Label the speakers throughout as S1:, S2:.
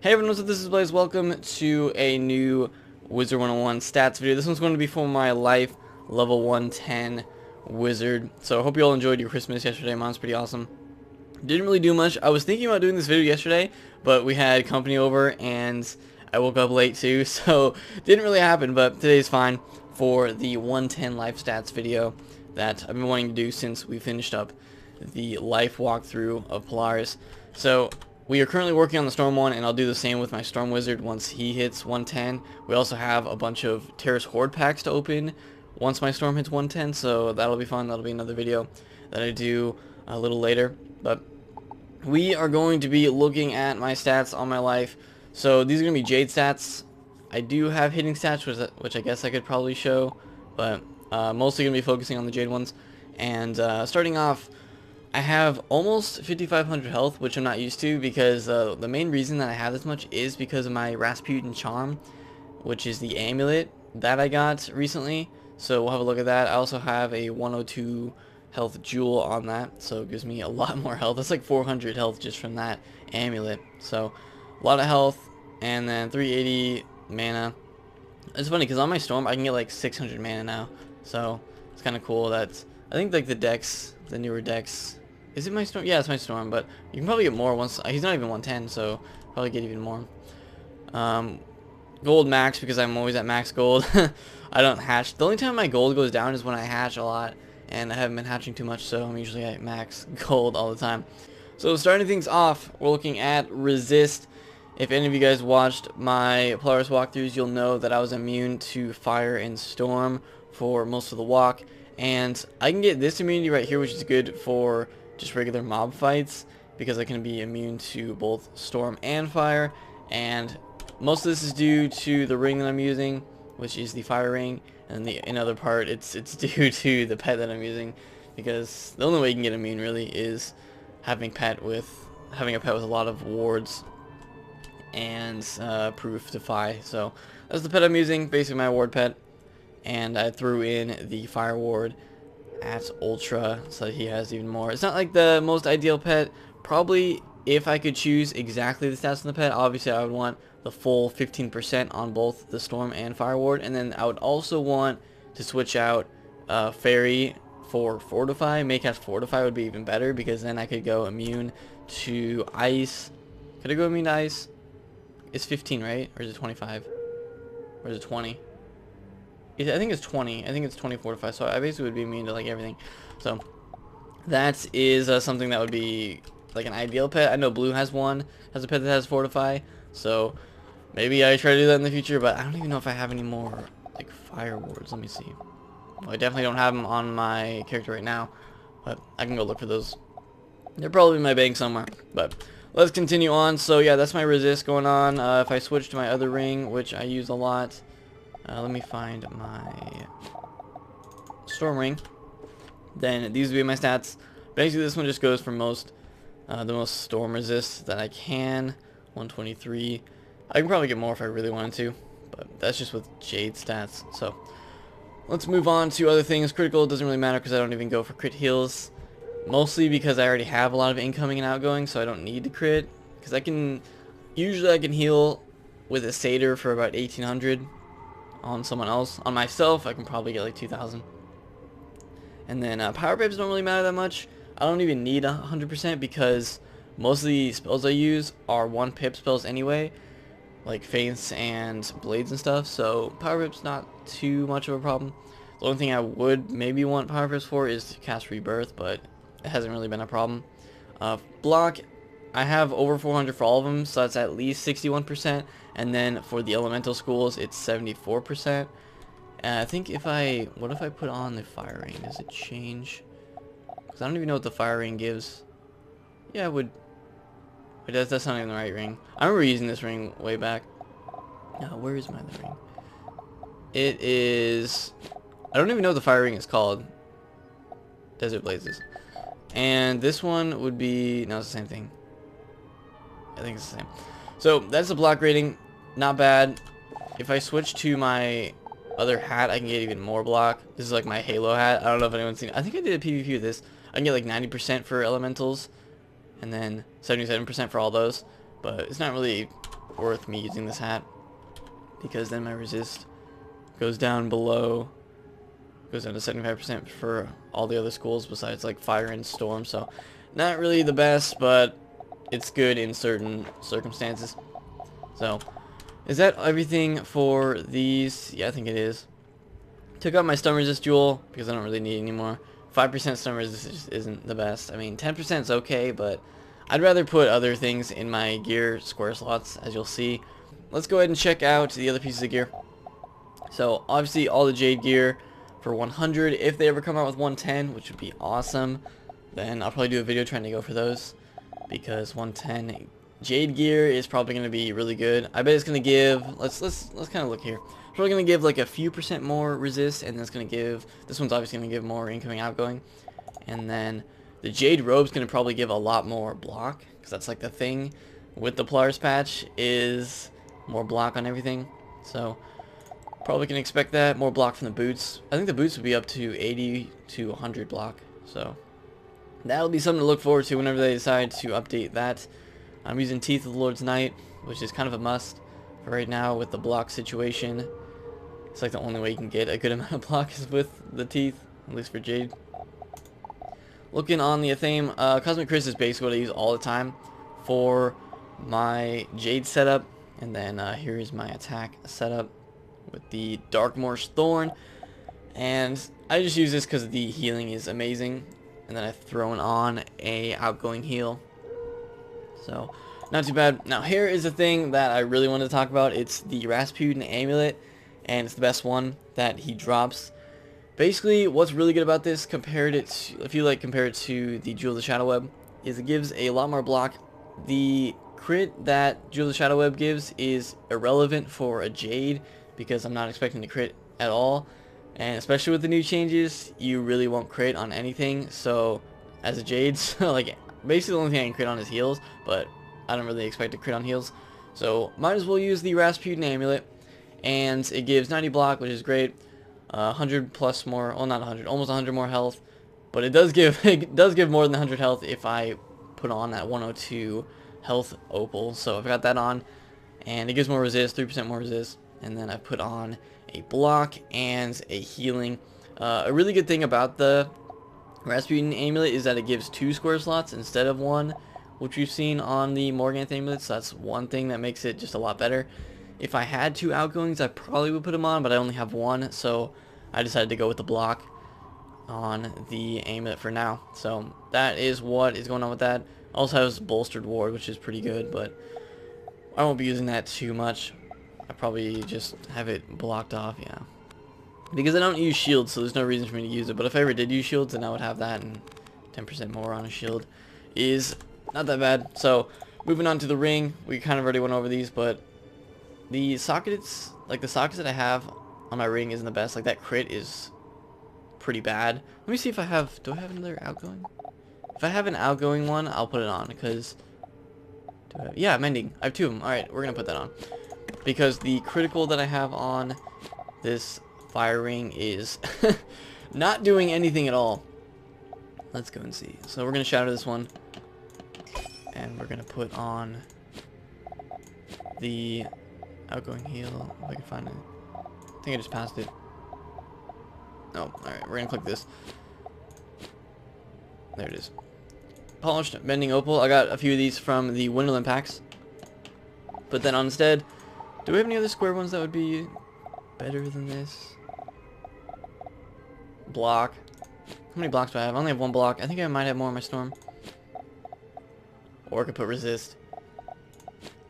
S1: Hey everyone, what's up? This is Blaze. Welcome to a new Wizard101 stats video. This one's going to be for my life level 110 wizard. So I hope you all enjoyed your Christmas yesterday. Mine's pretty awesome. Didn't really do much. I was thinking about doing this video yesterday, but we had company over and I woke up late too, so didn't really happen. But today's fine for the 110 life stats video that I've been wanting to do since we finished up the life walkthrough of Polaris. So we are currently working on the Storm one, and I'll do the same with my Storm Wizard once he hits 110. We also have a bunch of Terrace Horde packs to open once my Storm hits 110, so that'll be fun. That'll be another video that I do a little later. But we are going to be looking at my stats on my life. So these are going to be Jade stats. I do have hitting stats, which I guess I could probably show, but mostly going to be focusing on the Jade ones. And starting off, I have almost 5,500 health, which I'm not used to because the main reason that I have this much is because of my Rasputin charm, which is the amulet that I got recently. So we'll have a look at that. I also have a 102 health jewel on that, so it gives me a lot more health. That's like 400 health just from that amulet. So a lot of health, and then 380 mana. It's funny because on my Storm I can get like 600 mana now, so it's kind of cool. That I think like the newer decks. Is it my Storm? Yeah, it's my Storm, but you can probably get more once. He's not even 110, so probably get even more. Gold max because I'm always at max gold. I don't hatch. The only time my gold goes down is when I hatch a lot, and I haven't been hatching too much, so I'm usually at max gold all the time. So starting things off, we're looking at resist. If any of you guys watched my Polaris walkthroughs, you'll know that I was immune to fire and storm for most of the walk, and I can get this immunity right here, which is good for just regular mob fights because I can be immune to both storm and fire. And most of this is due to the ring that I'm using, which is the fire ring, and the another part it's due to the pet that I'm using, because the only way you can get immune really is having a pet with a lot of wards and proof to fire. So that's the pet I'm using, basically my ward pet, and I threw in the fire ward at ultra so he has even more. It's not like the most ideal pet. Probably if I could choose exactly the stats on the pet, obviously I would want the full 15% on both the storm and fire ward, and then I would also want to switch out fairy for fortify. Maycast fortify would be even better because then I could go immune to ice. Could I go immune to ice? It's 15, right? Or is it 25? Or is it 20? I think it's 20. I think it's 20 fortify, so I basically would be immune to like everything. So that is something that would be like an ideal pet. I know blue has a pet that has fortify, so maybe I try to do that in the future, but I don't even know if I have any more like fire wards. Let me see. Well, I definitely don't have them on my character right now, but I can go look for those. They're probably in my bank somewhere, but let's continue on. So yeah, that's my resist going on. If I switch to my other ring, which I use a lot, let me find my storm ring. Then these would be my stats. Basically, this one just goes for the most storm resist that I can. 123. I can probably get more if I really wanted to, but that's just with Jade stats. So let's move on to other things. Critical doesn't really matter because I don't even go for crit heals, mostly because I already have a lot of incoming and outgoing, so I don't need to crit. Because usually I can heal with a satyr for about 1800 on someone else. On myself, I can probably get like 2000. And then power pips don't really matter that much. I don't even need 100% because most of the spells I use are 1 pip spells anyway, like feints and blades and stuff, so power pips not too much of a problem. The only thing I would maybe want power pips for is to cast rebirth, but it hasn't really been a problem. Block, I have over 400 for all of them, so that's at least 61%, and then for the elemental schools it's 74%. And I think what if I put on the fire ring? Does it change? Because I don't even know what the fire ring gives. Yeah, it would. Wait, that's not even the right ring. I remember using this ring way back. Where is my other ring? It is... I don't even know what the fire ring is called. Desert Blazes. And this one would be... No, it's the same thing. I think it's the same. So, that's the block rating. Not bad. If I switch to my other hat, I can get even more block. This is like my Halo hat. I don't know if anyone's seen it. I think I did a PvP with this. I can get like 90% for elementals, and then 77% for all those. But it's not really worth me using this hat, because then my resist goes down below, goes down to 75% for all the other schools besides like fire and storm. So not really the best, but it's good in certain circumstances. So is that everything for these? Yeah, I think it is. Took out my stun resist jewel because I don't really need it anymore. 5% stun resist just isn't the best. I mean, 10% is okay, but I'd rather put other things in my gear square slots, as you'll see. Let's go ahead and check out the other pieces of gear. So obviously all the Jade gear for 100. If they ever come out with 110, which would be awesome, then I'll probably do a video trying to go for those, because 110 Jade gear is probably going to be really good. I bet it's going to give, let's kind of look here. Probably going to give like a few percent more resist, and that's going to give, this one's obviously going to give more incoming outgoing, and then the Jade robe's going to probably give a lot more block, because that's like the thing with the Polaris patch, is more block on everything. So probably can expect that. More block from the boots. I think the boots would be up to 80 to 100 block, so that'll be something to look forward to whenever they decide to update that. I'm using Teeth of the Lord's Knight, which is kind of a must for right now with the block situation. It's like the only way you can get a good amount of block is with the teeth, at least for Jade. Looking on the Athame, Cosmic Chris is basically what I use all the time for my Jade setup. And then here is my attack setup with the Darkmoor's Thorn. And I just use this because the healing is amazing. And then I've thrown on a outgoing heal. So not too bad. Now here is the thing that I really wanted to talk about. It's the Rasputin amulet, and it's the best one that he drops. Basically, what's really good about this, compared it to, if you like compare it to the Jewel of the Shadow Web, is it gives a lot more block. The crit that Jewel of the Shadow Web gives is irrelevant for a Jade, because I'm not expecting to crit at all, and especially with the new changes, you really won't crit on anything. So as a Jade, so like basically the only thing I can crit on is heals, but I don't really expect to crit on heals, so might as well use the Rasputin amulet. And it gives 90 block, which is great. 100 plus more, well not 100, almost 100 more health, but it does give more than 100 health if I put on that 102 health opal. So I've got that on, and it gives more resist, 3% more resist, and then I put on a block and a healing. A really good thing about the Rasputin amulet is that it gives 2 square slots instead of 1, which we've seen on the Morganth amulets. So that's one thing that makes it just a lot better. If I had 2 outgoings, I probably would put them on, but I only have 1, so I decided to go with the block on the amulet for now. So that is what is going on with that. Also has bolstered ward, which is pretty good, but I won't be using that too much. I probably just have it blocked off, yeah. Because I don't use shields, so there's no reason for me to use it. But if I ever did use shields, then I would have that, and 10% more on a shield is not that bad. So moving on to the ring, we kind of already went over these, but the sockets, like the sockets that I have on my ring isn't the best. Like that crit is pretty bad. Let me see if I have, do I have another outgoing? If I have an outgoing one, I'll put it on, because, yeah, mending. I have 2 of them. Alright, we're going to put that on. Because the critical that I have on this fire ring is not doing anything at all. Let's go and see. So we're going to shatter this one, and we're going to put on the outgoing heal, if I can find it. I think I just passed it. Oh, alright, we're gonna click this. There it is. Polished Bending Opal. I got a few of these from the Wonderland packs. But then instead, do we have any other square ones that would be better than this? Block. How many blocks do I have? I only have 1 block. I think I might have more in my storm. Or I could put resist.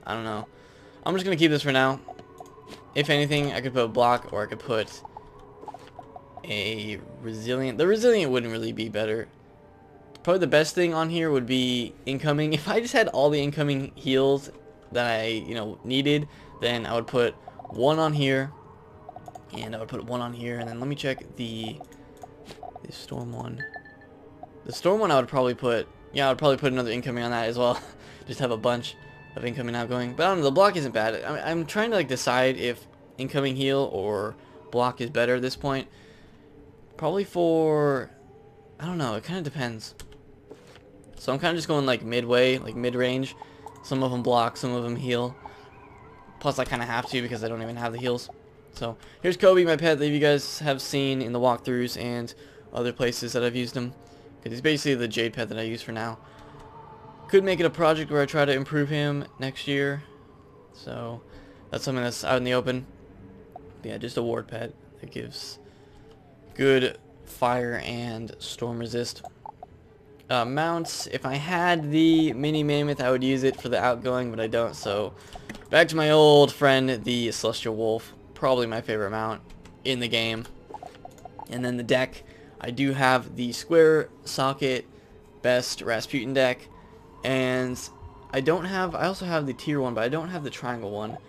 S1: I don't know. I'm just going to keep this for now. If anything, I could put a block, or I could put a resilient. The resilient wouldn't really be better. Probably the best thing on here would be incoming. If I just had all the incoming heals that I, needed, then I would put 1 on here, and I would put 1 on here, and then let me check the storm one. The storm one I would probably put, yeah, I would probably put another incoming on that as well. Just have a bunch of incoming outgoing. But I don't know, the block isn't bad. I'm trying to decide if incoming heal or block is better at this point. Probably for, I don't know, it kind of depends. So I'm kind of just going midway, mid-range. Some of them block, some of them heal. Plus, I kind of have to because I don't even have the heals. So, here's Kobe, my pet that you guys have seen in the walkthroughs and other places that I've used him. Because he's basically the Jade pet that I use for now. Could make it a project where I try to improve him next year. So, that's something that's out in the open. But yeah, just a ward pet that gives good fire and storm resist. Mounts, if I had the mini mammoth, I would use it for the outgoing, but I don't. So, back to my old friend, the Celestial Wolf. Probably my favorite mount in the game. And then the deck, I do have the square socket best Rasputin deck, and I also have the tier one, but I don't have the triangle one.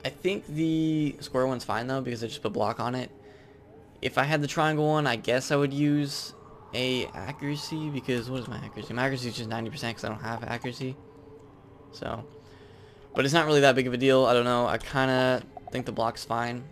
S1: I think the square one's fine though, because I just put block on it. If I had the triangle one, I guess I would use a accuracy, because what is my accuracy? My accuracy is just 90% because I don't have accuracy. So, but it's not really that big of a deal. I don't know. I kind of think the block's fine,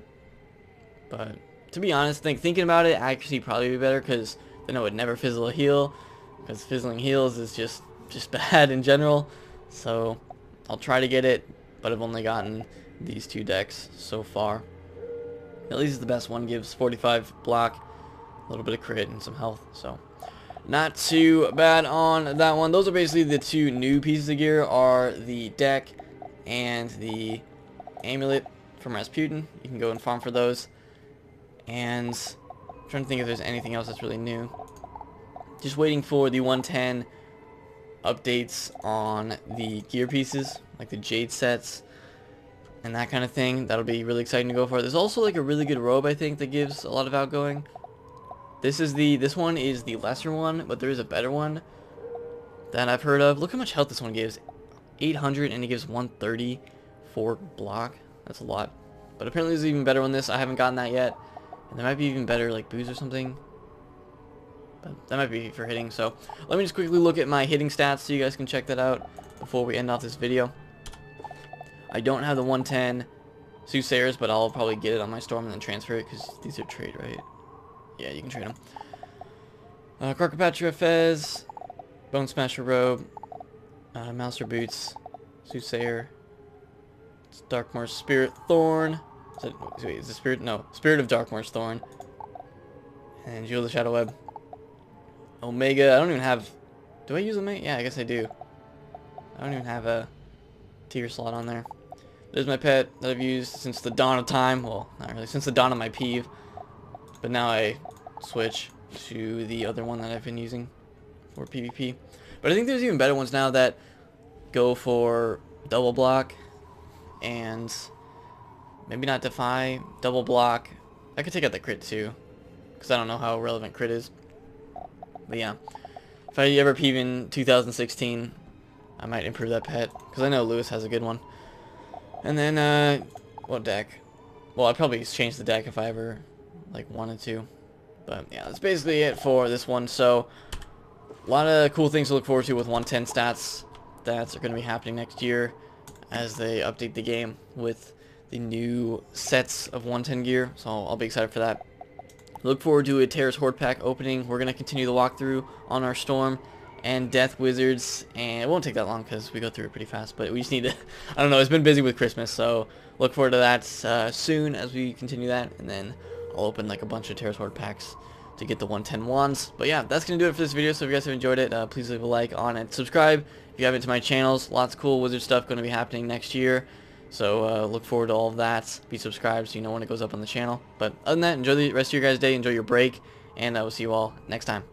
S1: but to be honest, thinking about it, accuracy probably be better, because then I would never fizzle a heal, because fizzling heals is just bad in general. So I'll try to get it, but I've only gotten these two decks so far. At least the best one gives 45 block, a little bit of crit and some health, so not too bad on that one. Those are basically the two new pieces of gear, are the deck and the amulet from Rasputin. You can go and farm for those. And I'm trying to think if there's anything else that's really new. Just waiting for the 110 updates on the gear pieces, like the Jade sets and that kind of thing. That'll be really exciting to go for. There's also like a really good robe, I think, that gives a lot of outgoing. This one is the lesser one, but there is a better one that I've heard of. Look how much health this one gives. 800, and it gives 130 for block. That's a lot. But apparently there's an even better one. I haven't gotten that yet. And there might be even better, like booze or something. But that might be for hitting. So let me just quickly look at my hitting stats so you guys can check that out before we end off this video. I don't have the 110 Soothsayers, but I'll probably get it on my storm and then transfer it, because these are trade, right? Yeah, you can trade them. Carcopatra Fez, Bone Smasher Robe, Mouser Boots, Soothsayer, Darkmoor's Spirit Thorn. Is the Spirit? No, Spirit of Darkmoor's Thorn. And Jewel of the Shadow Web. Omega. I don't even have. Do I use Omega? Yeah, I guess I do. I don't even have a tier slot on there. There's my pet that I've used since the dawn of time. Well, not really, since the dawn of my peeve. But now I switch to the other one that I've been using for PvP. But I think there's even better ones now that go for double block and maybe not defy, double block. I could take out the crit too, because I don't know how relevant crit is. But yeah, if I ever peeve in 2016, I might improve that pet, because I know Lewis has a good one. And then, what deck? Well, I'd probably change the deck if I ever like wanted to. But yeah, that's basically it for this one. So a lot of cool things to look forward to with 110 stats. That's are going to be happening next year as they update the game with the new sets of 110 gear. So I'll be excited for that. Look forward to a Terrace Horde pack opening. We're going to continue the walkthrough on our Storm and Death Wizards, and it won't take that long because we go through it pretty fast, but we just need to, I don't know, it's been busy with Christmas, so look forward to that soon as we continue that, and then I'll open like a bunch of Terrace Horde packs to get the 110 wands. But yeah, that's going to do it for this video, so if you guys have enjoyed it, please leave a like on it. Subscribe if you haven't to my channels. Lots of cool wizard stuff going to be happening next year, so look forward to all of that. Be subscribed so you know when it goes up on the channel. But other than that, enjoy the rest of your guys' day, enjoy your break, and I will see you all next time.